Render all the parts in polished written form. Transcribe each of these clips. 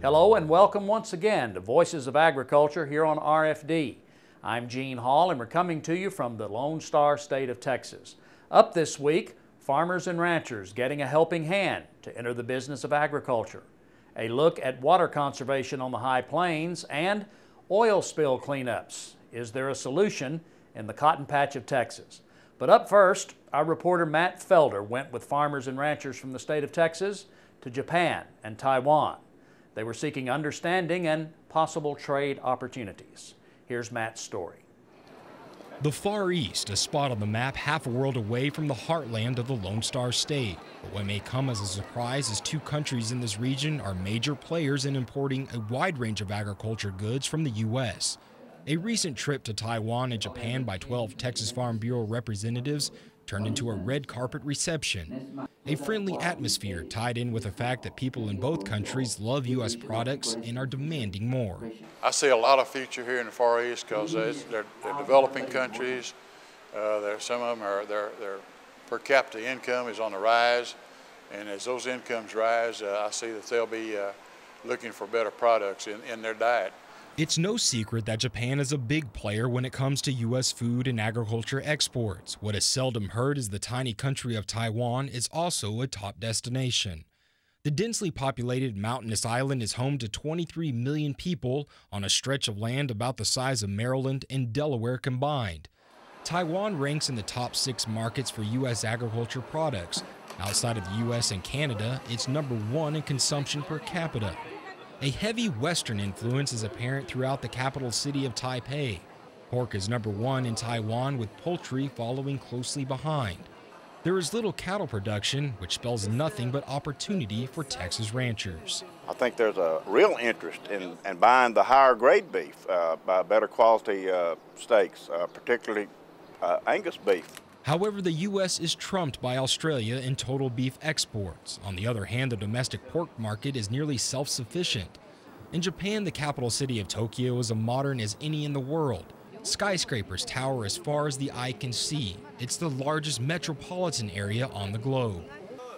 Hello and welcome once again to Voices of Agriculture here on RFD. I'm Gene Hall and we're coming to you from the Lone Star State of Texas. Up this week, farmers and ranchers getting a helping hand to enter the business of agriculture. A look at water conservation on the high plains and oil spill cleanups. Is there a solution in the cotton patch of Texas? But up first, our reporter Matt Felder went with farmers and ranchers from the state of Texas to Japan and Taiwan. They were seeking understanding and possible trade opportunities. Here's Matt's story. The Far East, a spot on the map half a world away from the heartland of the Lone Star State. But what may come as a surprise is two countries in this region are major players in importing a wide range of agriculture goods from the U.S. A recent trip to Taiwan and Japan by 12 Texas Farm Bureau representatives turned into a red carpet reception. A friendly atmosphere tied in with the fact that people in both countries love U.S. products and are demanding more. I see a lot of future here in the Far East because they're developing countries. Some of them are their per capita income is on the rise, and as those incomes rise, I see that they'll be looking for better products in their diet. It's no secret that Japan is a big player when it comes to U.S. food and agriculture exports. What is seldom heard is the tiny country of Taiwan is also a top destination. The densely populated mountainous island is home to 23 million people on a stretch of land about the size of Maryland and Delaware combined. Taiwan ranks in the top 6 markets for U.S. agriculture products. Outside of the U.S. and Canada, it's number 1 in consumption per capita. A heavy Western influence is apparent throughout the capital city of Taipei. Pork is number 1 in Taiwan, with poultry following closely behind. There is little cattle production, which spells nothing but opportunity for Texas ranchers. I think there's a real interest in buying the higher grade beef, by better quality steaks, particularly Angus beef. However, the U.S. is trumped by Australia in total beef exports. On the other hand, the domestic pork market is nearly self-sufficient. In Japan, the capital city of Tokyo is as modern as any in the world. Skyscrapers tower as far as the eye can see. It's the largest metropolitan area on the globe.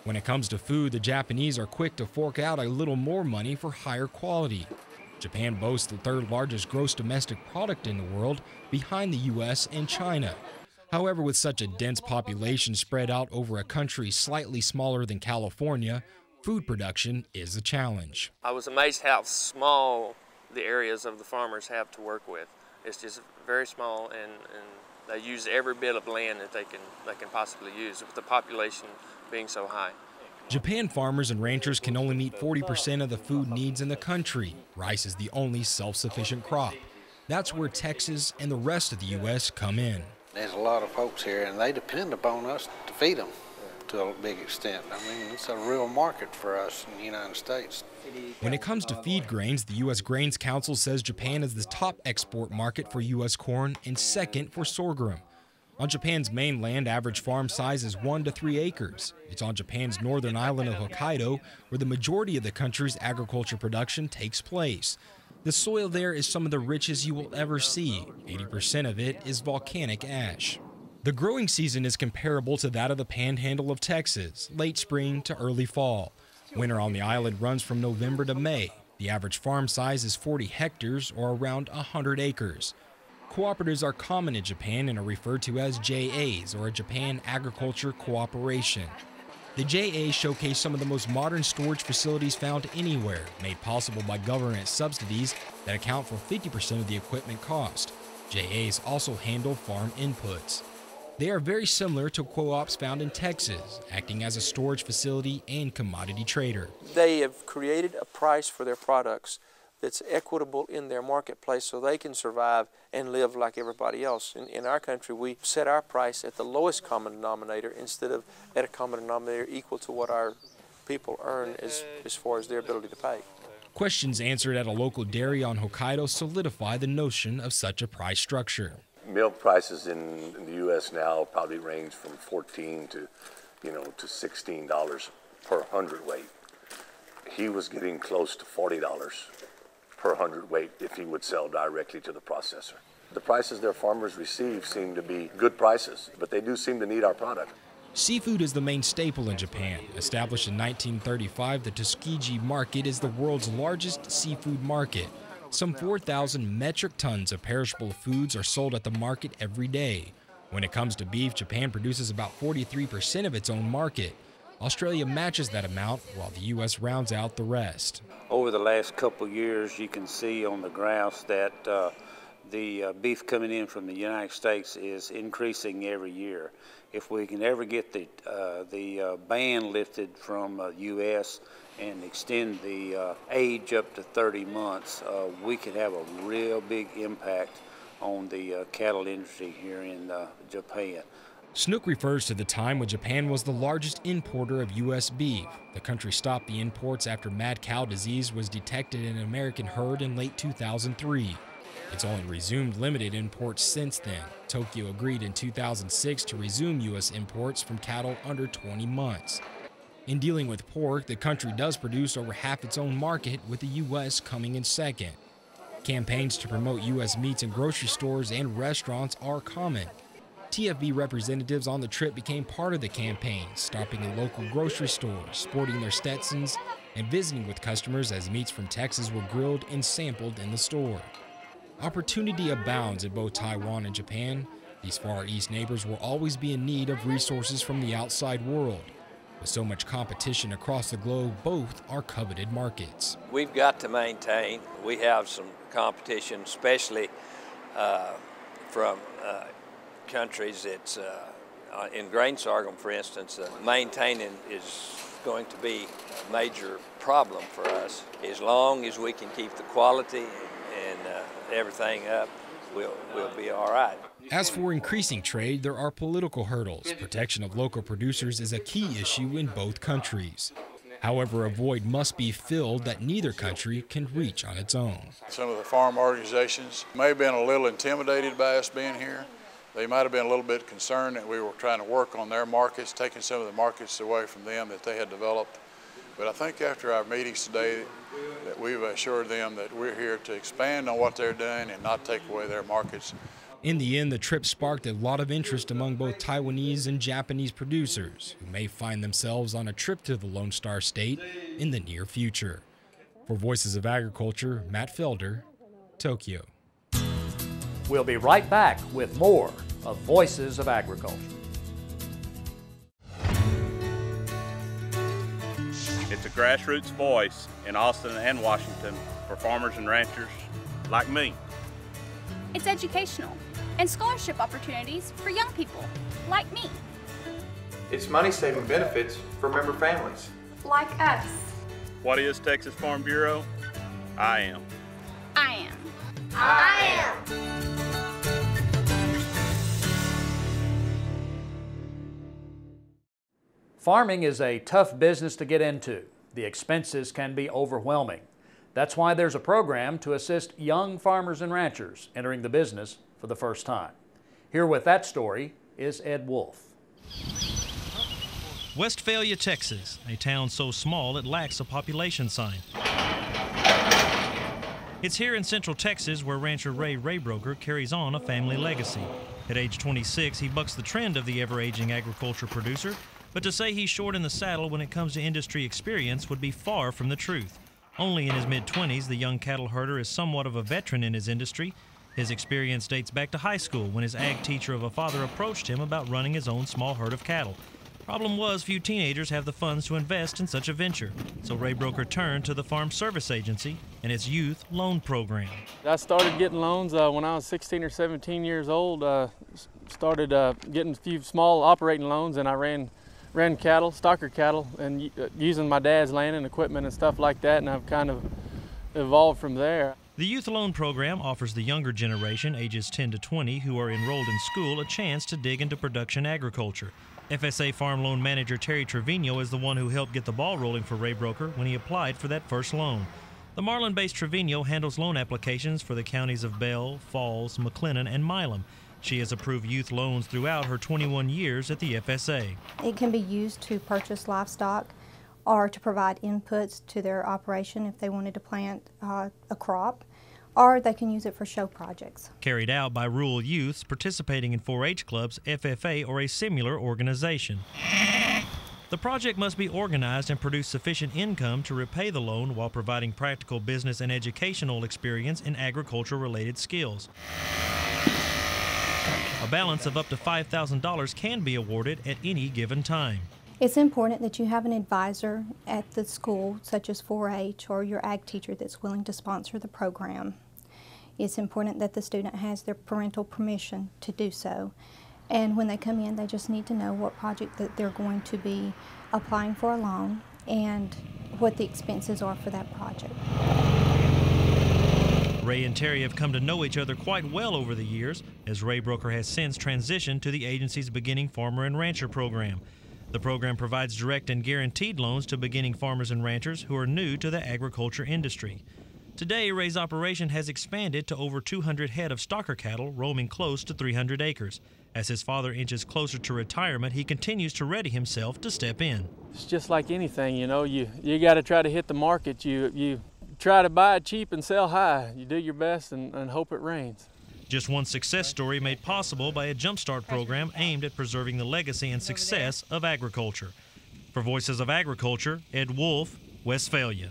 When it comes to food, the Japanese are quick to fork out a little more money for higher quality. Japan boasts the 3rd largest gross domestic product in the world, behind the U.S. and China. However, with such a dense population spread out over a country slightly smaller than California, food production is a challenge. I was amazed how small the areas of the farmers have to work with. It's just very small, and they use every bit of land that they can possibly use, with the population being so high. Japan farmers and ranchers can only meet 40% of the food needs in the country. Rice is the only self-sufficient crop. That's where Texas and the rest of the U.S. come in. There's a lot of folks here, and they depend upon us to feed them to a big extent. I mean, it's a real market for us in the United States. When it comes to feed grains, the U.S. Grains Council says Japan is the top export market for U.S. corn and second for sorghum. On Japan's mainland, average farm size is 1 to 3 acres. It's on Japan's northern island of Hokkaido where the majority of the country's agriculture production takes place. The soil there is some of the richest you will ever see. 80% of it is volcanic ash. The growing season is comparable to that of the panhandle of Texas, late spring to early fall. Winter on the island runs from November to May. The average farm size is 40 hectares or around 100 acres. Cooperatives are common in Japan and are referred to as JAs, or a Japan Agriculture Cooperation. The JA showcase some of the most modern storage facilities found anywhere, made possible by government subsidies that account for 50% of the equipment cost. JAs also handle farm inputs. They are very similar to co-ops found in Texas, acting as a storage facility and commodity trader. They have created a price for their products that's equitable in their marketplace so they can survive and live like everybody else. In our country, we set our price at the lowest common denominator instead of at a common denominator equal to what our people earn as far as their ability to pay. Questions answered at a local dairy on Hokkaido solidify the notion of such a price structure. Milk prices in the U.S. now probably range from $14 to $16 per hundredweight. He was getting close to $40 per hundredweight if he would sell directly to the processor. The prices their farmers receive seem to be good prices, but they do seem to need our product. Seafood is the main staple in Japan. Established in 1935, the Tsukiji market is the world's largest seafood market. Some 4,000 metric tons of perishable foods are sold at the market every day. When it comes to beef, Japan produces about 43% of its own market. Australia matches that amount, while the U.S. rounds out the rest. Over the last couple of years, you can see on the graphs that the beef coming in from the United States is increasing every year. If we can ever get the ban lifted from U.S. and extend the age up to 30 months, we could have a real big impact on the cattle industry here in Japan. Snook refers to the time when Japan was the largest importer of U.S. beef. The country stopped the imports after mad cow disease was detected in an American herd in late 2003. It's only resumed limited imports since then. Tokyo agreed in 2006 to resume U.S. imports from cattle under 20 months. In dealing with pork, the country does produce over half its own market, with the U.S. coming in second. Campaigns to promote U.S. meats in grocery stores and restaurants are common. TFB representatives on the trip became part of the campaign, stopping in local grocery stores, sporting their Stetsons, and visiting with customers as meats from Texas were grilled and sampled in the store. Opportunity abounds in both Taiwan and Japan. These Far East neighbors will always be in need of resources from the outside world. With so much competition across the globe, both are coveted markets. We've got to maintain. We have some competition, especially from countries that's in grain sorghum, for instance. Maintaining is going to be a major problem for us. As long as we can keep the quality and everything up, we'll be all right. As for increasing trade, there are political hurdles. Protection of local producers is a key issue in both countries. However, a void must be filled that neither country can reach on its own. Some of the farm organizations may have been a little intimidated by us being here. They might have been a little bit concerned that we were trying to work on their markets, taking some of the markets away from them that they had developed. But I think after our meetings today, that we've assured them that we're here to expand on what they're doing and not take away their markets. In the end, the trip sparked a lot of interest among both Taiwanese and Japanese producers, who may find themselves on a trip to the Lone Star State in the near future. For Voices of Agriculture, Matt Felder, Tokyo. We'll be right back with more of Voices of Agriculture. It's a grassroots voice in Austin and Washington for farmers and ranchers like me. It's educational and scholarship opportunities for young people like me. It's money-saving benefits for member families like us. What is Texas Farm Bureau? I am. I am. I am. Farming is a tough business to get into. The expenses can be overwhelming. That's why there's a program to assist young farmers and ranchers entering the business for the first time. Here with that story is Ed Wolf. Westphalia, Texas, a town so small it lacks a population sign. It's here in central Texas where rancher Ray Raybroker carries on a family legacy. At age 26, he bucks the trend of the ever-aging agriculture producer, but to say he's short in the saddle when it comes to industry experience would be far from the truth. Only in his mid-20s, the young cattle herder is somewhat of a veteran in his industry. His experience dates back to high school when his ag teacher of a father approached him about running his own small herd of cattle. Problem was, few teenagers have the funds to invest in such a venture, so Raybroker turned to the Farm Service Agency and its youth loan program. I started getting loans when I was 16 or 17 years old. Started getting a few small operating loans, and I ran cattle, stocker cattle, and using my dad's land and equipment and stuff like that, and I've kind of evolved from there. The Youth Loan Program offers the younger generation, ages 10 to 20, who are enrolled in school, a chance to dig into production agriculture. FSA Farm Loan Manager Terry Trevino is the one who helped get the ball rolling for Raybroker when he applied for that first loan. The Marlin-based Trevino handles loan applications for the counties of Bell, Falls, McLennan, and Milam. She has approved youth loans throughout her 21 years at the FSA. It can be used to purchase livestock or to provide inputs to their operation if they wanted to plant a crop, or they can use it for show projects. Carried out by rural youths participating in 4-H clubs, FFA, or a similar organization. The project must be organized and produce sufficient income to repay the loan while providing practical business and educational experience in agriculture-related skills. A balance of up to $5,000 can be awarded at any given time. It's important that you have an advisor at the school, such as 4-H or your ag teacher, that's willing to sponsor the program. It's important that the student has their parental permission to do so. And when they come in, they just need to know what project that they're going to be applying for a loan and what the expenses are for that project. Ray and Terry have come to know each other quite well over the years, as Ray Broker has since transitioned to the agency's beginning farmer and rancher program. The program provides direct and guaranteed loans to beginning farmers and ranchers who are new to the agriculture industry. Today, Ray's operation has expanded to over 200 head of stocker cattle roaming close to 300 acres. As his father inches closer to retirement, he continues to ready himself to step in. It's just like anything, you know, you got to try to hit the market. You try to buy it cheap and sell high. You do your best and hope it rains. Just one success story made possible by a Jumpstart program aimed at preserving the legacy and success of agriculture. For Voices of Agriculture, Ed Wolf, Westphalia.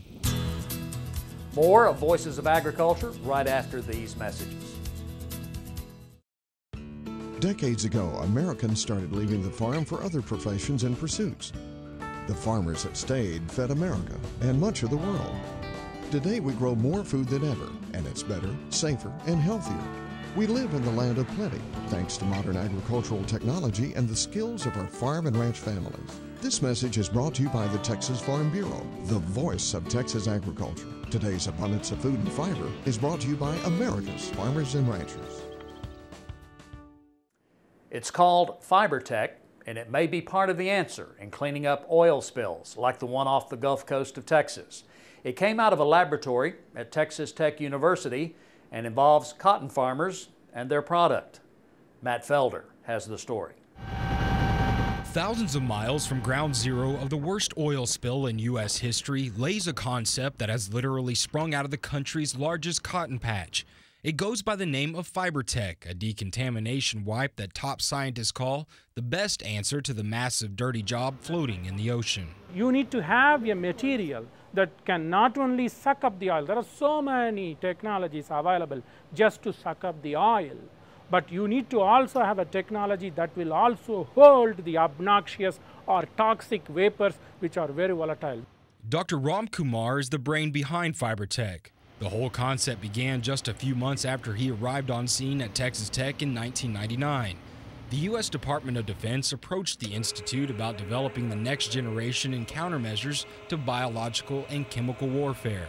More of Voices of Agriculture right after these messages. Decades ago, Americans started leaving the farm for other professions and pursuits. The farmers that stayed fed America and much of the world. Today we grow more food than ever, and it's better, safer, and healthier. We live in the land of plenty, thanks to modern agricultural technology and the skills of our farm and ranch families. This message is brought to you by the Texas Farm Bureau, the voice of Texas agriculture. Today's abundance of food and fiber is brought to you by America's farmers and ranchers. It's called FiberTech, and it may be part of the answer in cleaning up oil spills like the one off the Gulf Coast of Texas. It came out of a laboratory at Texas Tech University and involves cotton farmers and their product. Matt Felder has the story. Thousands of miles from ground zero of the worst oil spill in U.S. history lays a concept that has literally sprung out of the country's largest cotton patch. It goes by the name of FiberTech, a decontamination wipe that top scientists call the best answer to the massive dirty job floating in the ocean. You need to have a material that can not only suck up the oil. There are so many technologies available just to suck up the oil, but you need to also have a technology that will also hold the obnoxious or toxic vapors which are very volatile. Dr. Ram Kumar is the brain behind FiberTech. The whole concept began just a few months after he arrived on scene at Texas Tech in 1999. The U.S. Department of Defense approached the institute about developing the next generation in countermeasures to biological and chemical warfare.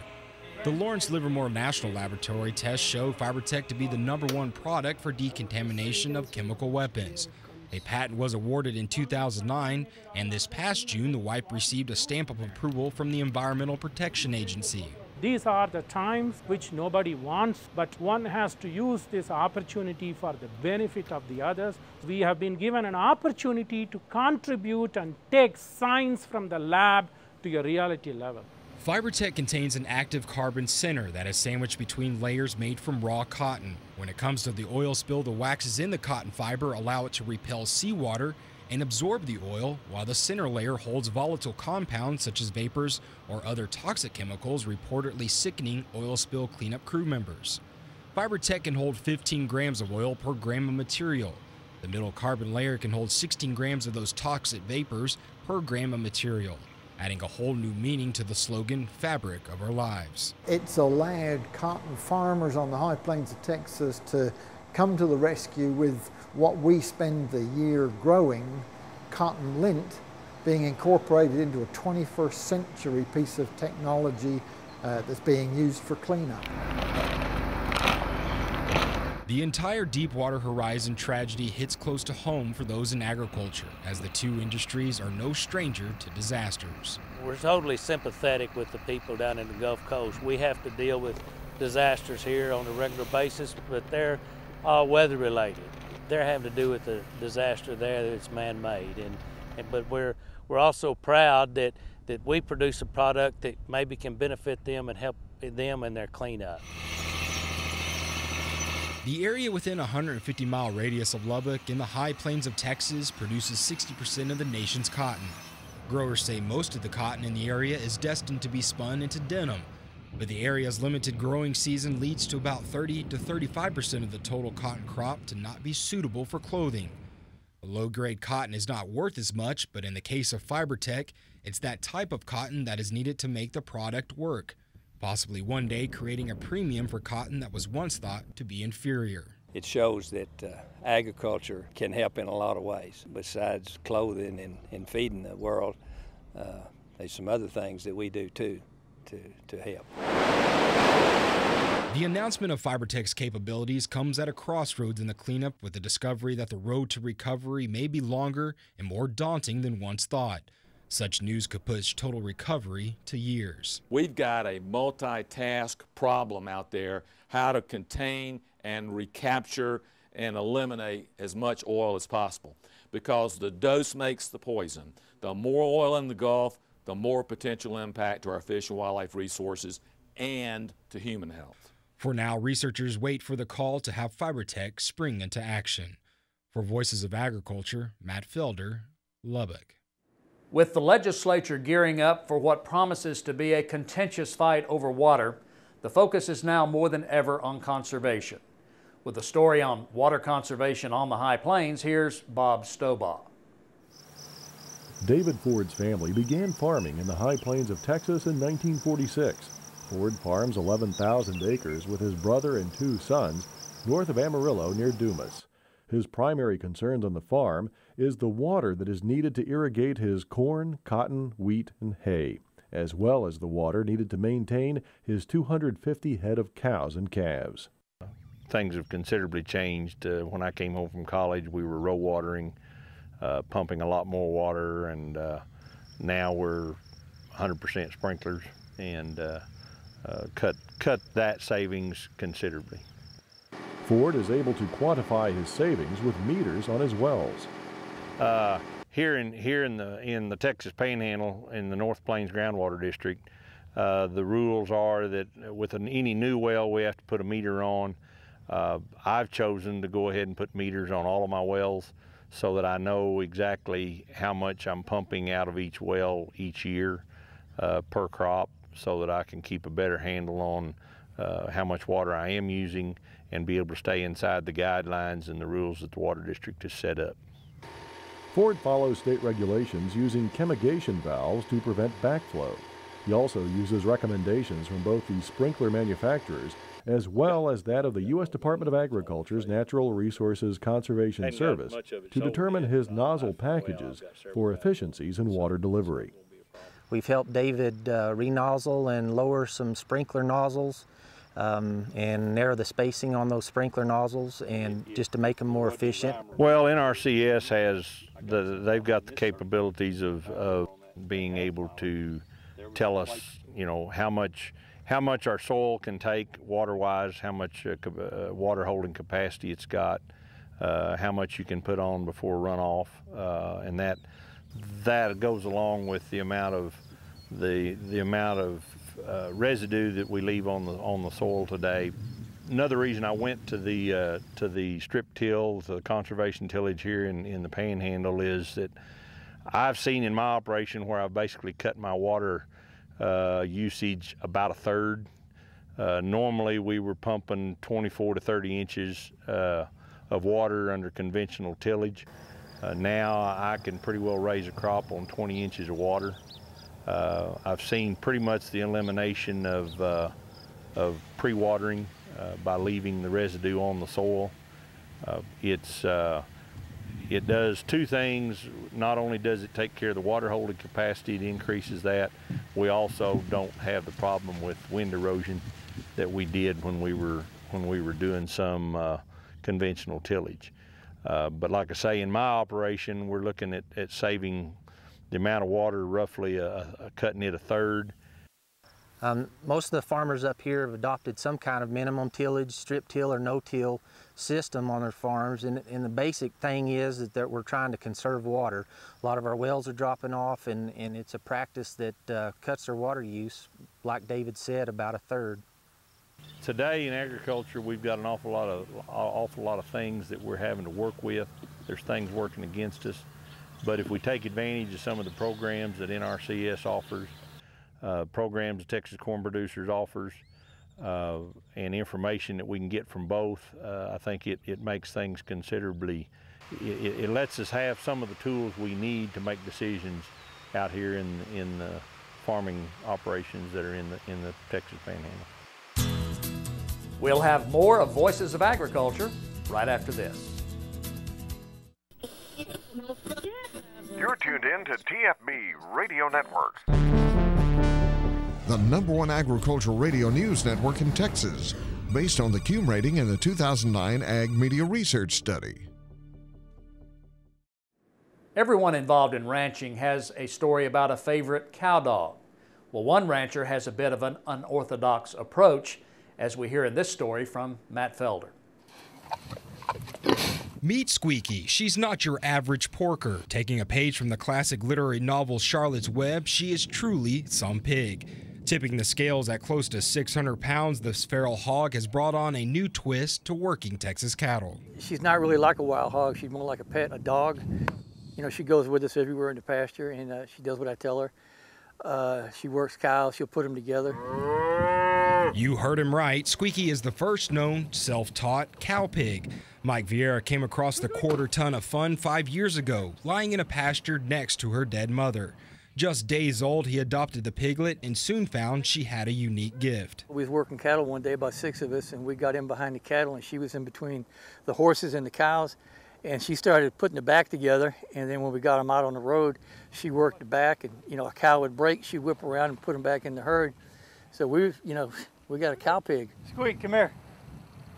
The Lawrence Livermore National Laboratory tests show FiberTech to be the #1 product for decontamination of chemical weapons. A patent was awarded in 2009, and this past June, the wipe received a stamp of approval from the Environmental Protection Agency. These are the times which nobody wants, but one has to use this opportunity for the benefit of the others. We have been given an opportunity to contribute and take science from the lab to a reality level. FiberTech contains an active carbon center that is sandwiched between layers made from raw cotton. When it comes to the oil spill, the waxes in the cotton fiber allow it to repel seawater and absorb the oil, while the center layer holds volatile compounds such as vapors or other toxic chemicals reportedly sickening oil spill cleanup crew members. FiberTech can hold 15 grams of oil per gram of material. The middle carbon layer can hold 16 grams of those toxic vapors per gram of material, adding a whole new meaning to the slogan, Fabric of Our Lives. It's allowed cotton farmers on the high plains of Texas to come to the rescue with what we spend the year growing, cotton lint, being incorporated into a 21st century piece of technology that's being used for cleanup. The entire Deepwater Horizon tragedy hits close to home for those in agriculture, as the two industries are no stranger to disasters. We're totally sympathetic with the people down in the Gulf Coast. We have to deal with disasters here on a regular basis, but they're all weather related. They're having to do with the disaster there that's man-made, but we're also proud that we produce a product that maybe can benefit them and help them in their cleanup. The area within a 150-mile radius of Lubbock in the high plains of Texas produces 60% of the nation's cotton. Growers say most of the cotton in the area is destined to be spun into denim, but the area's limited growing season leads to about 30 to 35% of the total cotton crop to not be suitable for clothing. The low-grade cotton is not worth as much, but in the case of FiberTech, it's that type of cotton that is needed to make the product work, possibly one day creating a premium for cotton that was once thought to be inferior. It shows that agriculture can help in a lot of ways. Besides clothing and feeding the world, there's some other things that we do too to help. The announcement of FiberTech's capabilities comes at a crossroads in the cleanup, with the discovery that the road to recovery may be longer and more daunting than once thought. Such news could push total recovery to years. We've got a multitask problem out there, how to contain and recapture and eliminate as much oil as possible, because the dose makes the poison. The more oil in the Gulf, the more potential impact to our fish and wildlife resources and to human health. For now, researchers wait for the call to have FiberTech spring into action. For Voices of Agriculture, Matt Felder, Lubbock. With the legislature gearing up for what promises to be a contentious fight over water, the focus is now more than ever on conservation. With a story on water conservation on the High Plains, here's Bob Stobaugh. David Ford's family began farming in the High Plains of Texas in 1946. Ford farms 11,000 acres with his brother and 2 sons north of Amarillo near Dumas. His primary concerns on the farm is the water that is needed to irrigate his corn, cotton, wheat, and hay, as well as the water needed to maintain his 250 head of cows and calves. Things have considerably changed. When I came home from college, we were row watering, pumping a lot more water, and now we're 100% sprinklers, and cut that savings considerably. Ford is able to quantify his savings with meters on his wells. Here in the Texas Panhandle in the North Plains Groundwater District, the rules are that with any new well we have to put a meter on. I've chosen to go ahead and put meters on all of my wells so that I know exactly how much I'm pumping out of each well each year per crop, so that I can keep a better handle on how much water I am using and be able to stay inside the guidelines and the rules that the Water District has set up. Ford follows state regulations using chemigation valves to prevent backflow. He also uses recommendations from both the sprinkler manufacturers as well as that of the U.S. Department of Agriculture's Natural Resources Conservation Service to determine his nozzle packages for efficiencies in water delivery. We've helped David re-nozzle and lower some sprinkler nozzles and narrow the spacing on those sprinkler nozzles, and just to make them more efficient. Well, NRCS they've got the capabilities of being able to tell us, how much our soil can take water-wise, how much water holding capacity it's got, how much you can put on before runoff, and that goes along with the amount of residue that we leave on the soil today. Another reason I went to the strip till, the conservation tillage here in the Panhandle, is that I've seen in my operation where I've basically cut my water usage about a third. Normally we were pumping 24 to 30 inches of water under conventional tillage. Now I can pretty well raise a crop on 20 inches of water. I've seen pretty much the elimination of pre-watering by leaving the residue on the soil. It does two things. Not only does it take care of the water holding capacity, it increases that. We also don't have the problem with wind erosion that we did when we were doing some conventional tillage. But like I say, in my operation, we're looking at saving the amount of water, roughly cutting it a third. Most of the farmers up here have adopted some kind of minimum tillage, strip till or no-till system on their farms, and the basic thing is that we're trying to conserve water. A lot of our wells are dropping off, and it's a practice that cuts their water use, like David said, about a third. Today in agriculture, we've got an awful lot of things that we're having to work with. There's things working against us. But if we take advantage of some of the programs that NRCS offers, programs that Texas Corn Producers offers, and information that we can get from both, I think it makes things considerably, it lets us have some of the tools we need to make decisions out here in the farming operations that are in the Texas Panhandle. We'll have more of Voices of Agriculture right after this. You're tuned in to TFB Radio Network, the #1 agricultural radio news network in Texas, based on the CUME rating in the 2009 Ag Media Research Study. Everyone involved in ranching has a story about a favorite cow dog. Well, one rancher has a bit of an unorthodox approach, as we hear in this story from Matt Felder. Meet Squeaky. She's not your average porker. Taking a page from the classic literary novel Charlotte's Web, she is truly some pig. Tipping the scales at close to 600 pounds, this feral hog has brought on a new twist to working Texas cattle. She's not really like a wild hog. She's more like a pet, a dog. You know, she goes with us everywhere in the pasture, and she does what I tell her. She works cows. She'll put them together. You heard him right. Squeaky is the first known self-taught cow pig. Mike Vieira came across the quarter ton of fun 5 years ago, lying in a pasture next to her dead mother. Just days old, he adopted the piglet and soon found she had a unique gift. We was working cattle one day, about 6 of us, and we got in behind the cattle, and she was in between the horses and the cows, and she started putting the back together, and then when we got them out on the road, she worked the back, and you know, a cow would break, she'd whip around and put them back in the herd. So we got a cow pig. Squeak, come here.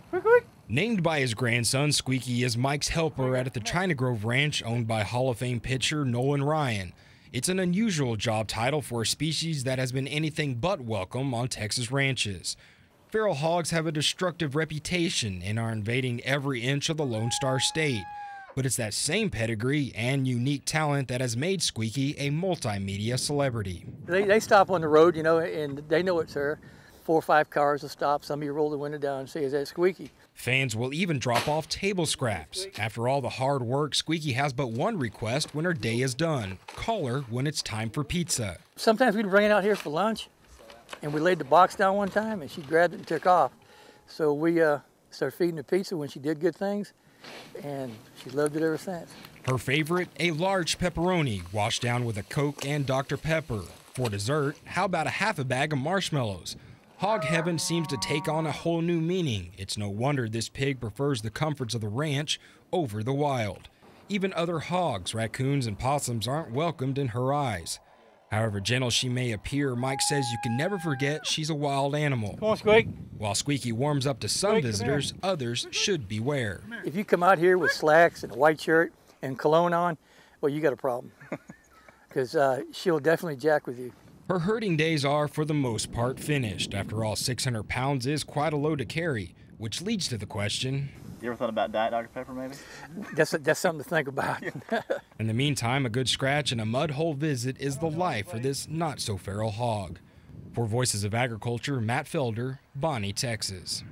Squeak, squeak. Named by his grandson, Squeaky is Mike's helper at the China Grove Ranch owned by Hall of Fame pitcher Nolan Ryan. It's an unusual job title for a species that has been anything but welcome on Texas ranches. Feral hogs have a destructive reputation and are invading every inch of the Lone Star State. But it's that same pedigree and unique talent that has made Squeaky a multimedia celebrity. They stop on the road, you know, and they know it's her. 4 or 5 cars will stop. Some of you roll the window down and say, "Is that Squeaky?" Fans will even drop off table scraps. After all the hard work, Squeaky has but one request when her day is done: call her when it's time for pizza. Sometimes we'd bring it out here for lunch, and we laid the box down one time, and she grabbed it and took off. So we started feeding her pizza when she did good things, and she loved it ever since. Her favorite, a large pepperoni washed down with a Coke and Dr. Pepper. For dessert, how about a half a bag of marshmallows? Hog heaven seems to take on a whole new meaning. It's no wonder this pig prefers the comforts of the ranch over the wild. Even other hogs, raccoons, and possums aren't welcomed in her eyes. However gentle she may appear, Mike says you can never forget she's a wild animal. Come on, Squeak. While Squeaky warms up to some visitors, others should beware. If you come out here with slacks and a white shirt and cologne on, well, you got a problem. Because she'll definitely jack with you. Her herding days are, for the most part, finished. After all, 600 pounds is quite a load to carry, which leads to the question... You ever thought about Diet Dr. Pepper, maybe? That's something to think about. In the meantime, a good scratch and a mud hole visit is the life for this not-so-feral hog. For Voices of Agriculture, Matt Felder, Bonnie, Texas.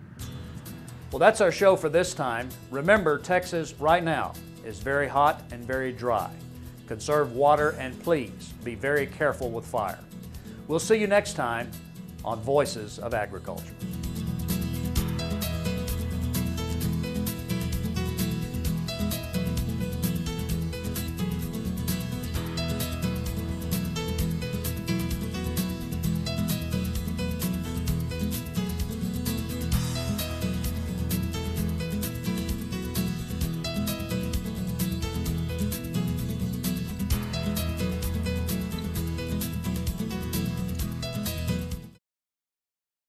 Well, that's our show for this time. Remember, Texas right now is very hot and very dry. Conserve water and please be very careful with fire. We'll see you next time on Voices of Agriculture.